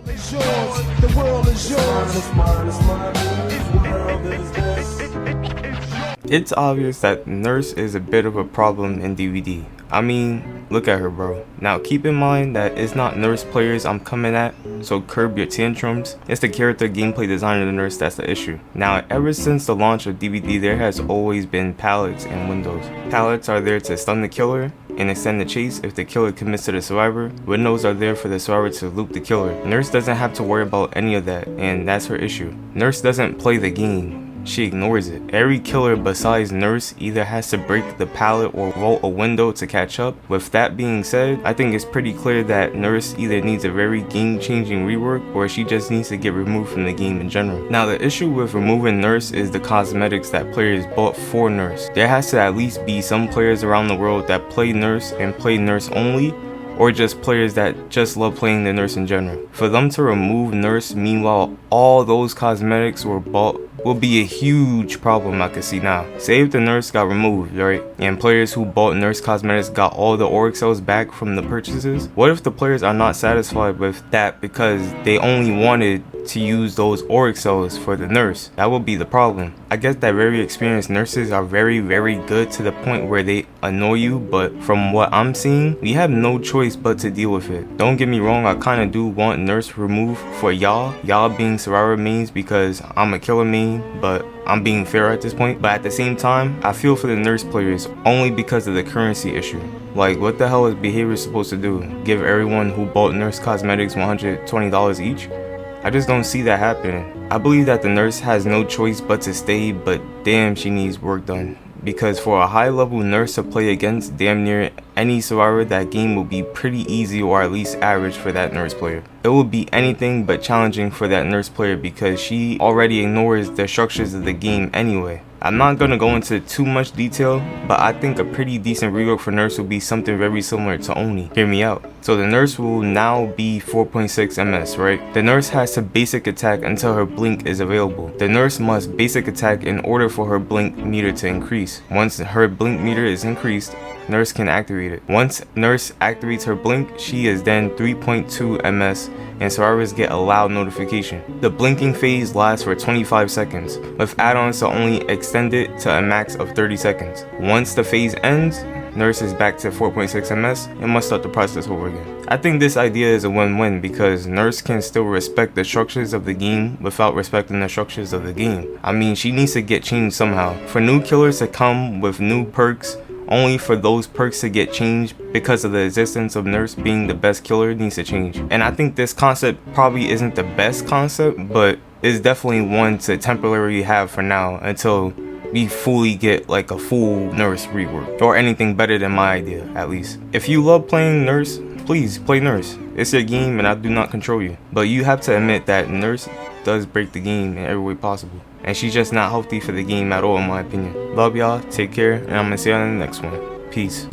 It's yours. The world is yours. It's obvious that Nurse is a bit of a problem in DVD. I mean, look at her, bro. Now keep in mind that it's not Nurse players I'm coming at, so curb your tantrums. It's the character gameplay design of the Nurse that's the issue. Now, ever since the launch of DVD, there has always been pallets and windows. Pallets are there to stun the killer and extend the chase if the killer commits to the survivor. Windows are there for the survivor to loop the killer. Nurse doesn't have to worry about any of that, and that's her issue. Nurse doesn't play the game. She ignores it. Every killer besides Nurse either has to break the pallet or roll a window to catch up. With that being said, I think it's pretty clear that Nurse either needs a very game-changing rework or she just needs to get removed from the game in general. Now, the issue with removing Nurse is the cosmetics that players bought for Nurse. There has to at least be some players around the world that play Nurse and play Nurse only, or just players that just love playing the Nurse in general. For them to remove Nurse, meanwhile all those cosmetics were bought, will be a huge problem I can see now. Say if the Nurse got removed, right, and players who bought Nurse cosmetics got all the Auric cells back from the purchases, what if the players are not satisfied with that because they only wanted to use those Auric cells for the Nurse? That would be the problem. I guess that very experienced nurses are very good to the point where they annoy you, but from what I'm seeing, we have no choice but to deal with it. Don't get me wrong, I kinda do want Nurse removed for y'all being survivor mains because I'm a killer main, but I'm being fair at this point. But at the same time, I feel for the Nurse players only because of the currency issue. Like, what the hell is Behavior supposed to do? Give everyone who bought Nurse cosmetics $120 each? I just don't see that happening. I believe that the Nurse has no choice but to stay, but damn, she needs work done. Because for a high level Nurse to play against damn near any survivor, that game will be pretty easy or at least average for that Nurse player. It will be anything but challenging for that Nurse player because she already ignores the structures of the game anyway. I'm not gonna go into too much detail, but I think a pretty decent rework for Nurse will be something very similar to Oni. Hear me out. So the Nurse will now be 4.6 MS, right? The Nurse has to basic attack until her blink is available. The Nurse must basic attack in order for her blink meter to increase. Once her blink meter is increased, Nurse can activate it. Once Nurse activates her blink, she is then 3.2 MS and survivors get a loud notification. The blinking phase lasts for 25 seconds, with add-ons to only extend it to a max of 30 seconds. Once the phase ends, Nurse is back to 4.6 MS and must start the process over again. I think this idea is a win-win because Nurse can still respect the structures of the game without respecting the structures of the game. I mean, she needs to get changed somehow. For new killers to come with new perks, only for those perks to get changed because of the existence of Nurse being the best killer needs to change. And I think this concept probably isn't the best concept, but it's definitely one to temporarily have for now until we fully get like a full Nurse rework or anything better than my idea, at least. If you love playing Nurse, please play Nurse. It's your game and I do not control you. But you have to admit that Nurse does break the game in every way possible. And she's just not healthy for the game at all in my opinion. Love y'all, take care, and I'm gonna see y'all in the next one. Peace.